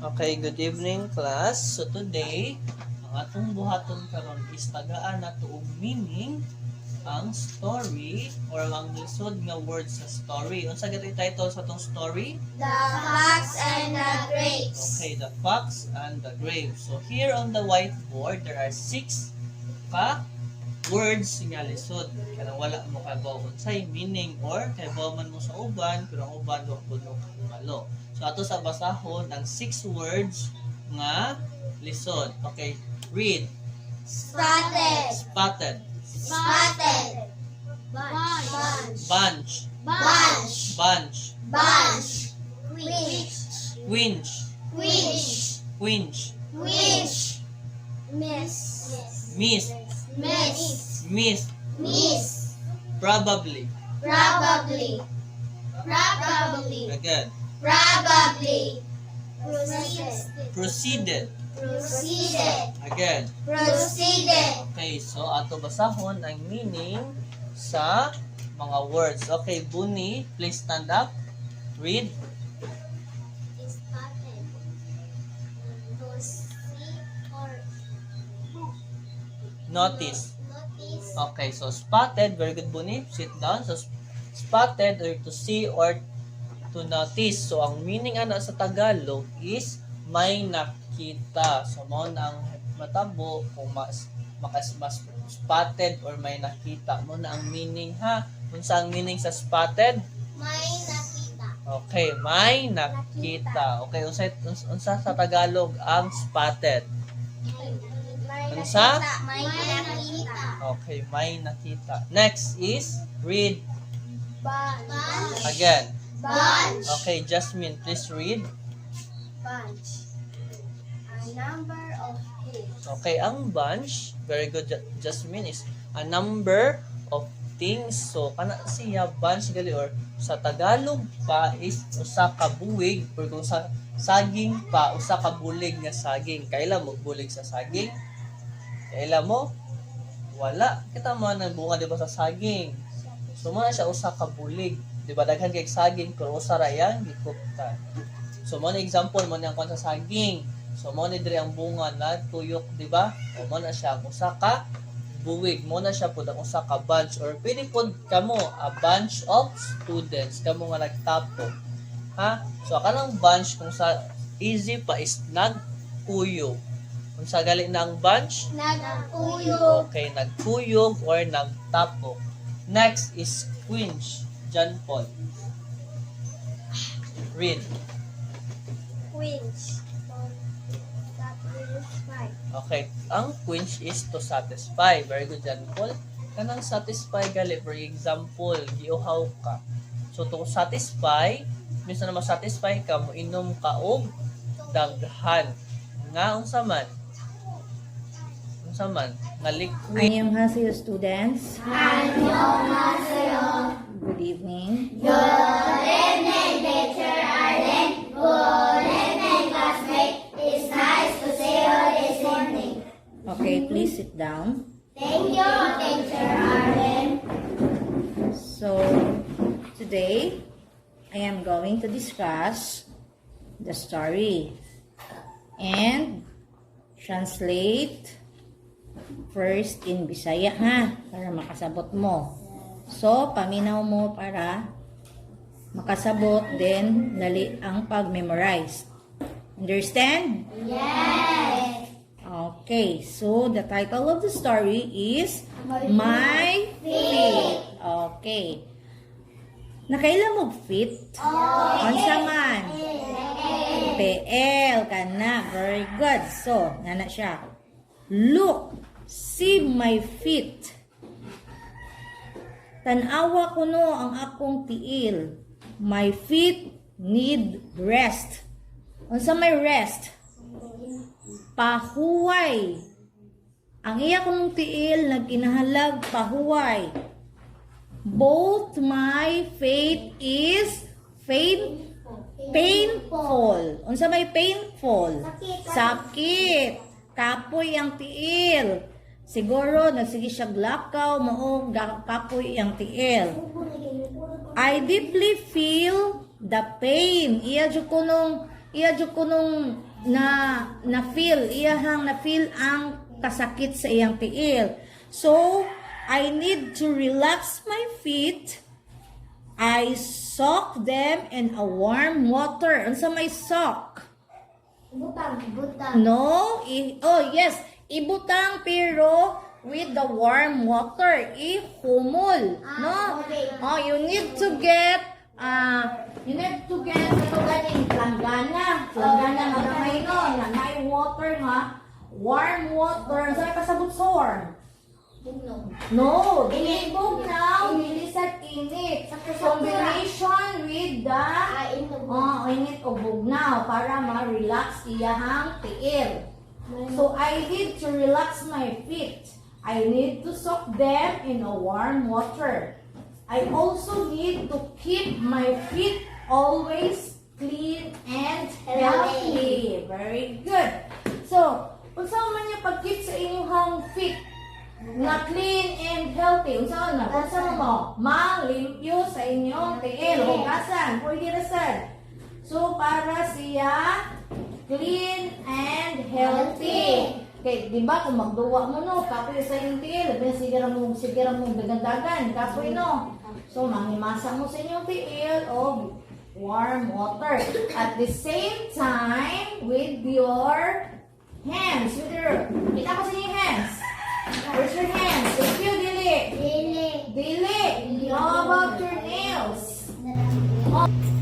Okay, good evening class. So today, ang atong buhaton karon is tagaan nato og meaning ang story or ang lisod nga words sa story. Unsa gyud title sa atong story? The fox and the grapes. Okay, the fox and the grapes. So here on the whiteboard, there are 6 words nga lisod. Kanang wala mo kagaw unsay meaning or kay man mo sa uban pero ang uban do kuno malo. So ato sa basahon ang 6 words nga lisod. Okay, read. Spotted. Spotted. Spotted. Bunch. Bunch. Bunch. Bunch. Bunch. Quinch. Quinch. Quinch. Quinch. Quinch. Miss. Miss. Miss. Miss. Miss. Probably. Probably. Probably. Again. Probably. Proceeded. Proceeded. Proceeded. Again. Proceeded. Okay, so ato basahon ang meaning sa mga words. Okay, Bunny, please stand up. Read. Spotted. To see or Notice. notice. Okay, so spotted. Very good, Bunny. Sit down. So, spotted or to see or to notice. So, ang meaning ana sa Tagalog is may nakita. So, mo na ang matabo kung mas spotted or may nakita. Mo na ang meaning ha. Kung sa ang meaning sa spotted? May nakita. Okay, may nakita. Okay, unsa sa Tagalog ang spotted? May Unsa? nakita. May nakita. Okay, may nakita. Next is read Bunch. again. Bunch. Okay, Jasmine, please read. Bunch. A number of things. Okay, ang bunch, very good Jasmine, is a number of things. So, kana siya bunch gali or sa Tagalog pa is usa ka buwig or kung sa saging pa usa ka bulig nga saging. Kaila mo bulig sa saging? Kaila mo? Wala. Kita mo na bunga di ba sa saging? So, mo na siya usa ka bulig. Di ba daghan kay saging pero usa ra yang gikuptan. So, mo na example mo na sa saging. So, mo ni dire ang bunga na tuyok, di ba? O mo na siya ang usa ka buwig. Mo na siya pud ang usa ka bunch or pwede pud kamo a bunch of students kamo nga nagtapo. Ha? So, kanang bunch kung sa easy pa is nagkuyog. Kung sa gali na ang bunch, Nagkuyog. okay, nagkuyog or nagtapo. Next is quench. John Paul. Read. Quinch. Satisfy. Okay, ang quench is to satisfy. Very good, John Paul. Kanang satisfy gali, for example, giuhaw ka. So, to satisfy, minsan na ma-satisfy ka, mo inom ka og daghan. Nga, unsa man? Unsa man? Nga liquid. 안녕하세요, students. 안녕하세요. Good evening. Good evening, teacher Arden. Good evening, classmate. It's nice to see you this morning. Okay, please sit down. Thank you, teacher Arden. So, today, I am going to discuss the story and translate first in Bisaya, ha? Para makasabot mo. So, paminaw mo para makasabot, then dali ang pag-memorize. Understand? Yes. Okay, so the title of the story is My Feet. Okay. Nakailan mo feet? Unsa man? PL kana. Very good. So, nana siya. Look, see my feet. Tanawa ko no ang akong tiil. My feet need rest. Unsa may rest? Pahuway. Ang iya kong tiil nagkinahalag pahuway. Both my feet is painful. Unsa may painful? Sakit. Kapoy ang tiil. Siguro nagsige siya glakaw mao kapoy ang tiil. I deeply feel the pain. Iya jud ko nung iya jud ko nung na feel, iyahang na feel ang kasakit sa iyang tiil. So, I need to relax my feet. I soak them in a warm water. Unsa may soak? Butang, butang. No, oh yes, ibutang pero with the warm water, ihumol, no? okay. Oh, you need to get ito ganing langgana nga may no, na may water nga, warm water, sa kasabot sa warm. Bugnog. No, inibog now, bilisat init. Combination with the init o bugnaw para ma-relax iyahang tiil. So, I need to relax my feet. I need to soak them in a warm water. I also need to keep my feet always clean and healthy. Very good. So, kung saan man niya pag-keep sa inyong feet na clean and healthy, kung saan na? Kung saan mo? Malimpyo sa inyong tiil. Hugasan. Pwede na, sir. So, para siya clean and healthy. Okay, di ba kung magduwa mo no, kapoy sa inyong tiil, sigara mo dagandagan, kapoy no. So, mangimasa mo sa inyong tiil o warm water. At the same time, with your hands, kita ko sa inyong hands. Where's your hands? Thank you, Dili. Dili. Dili. How about your nails? Oh.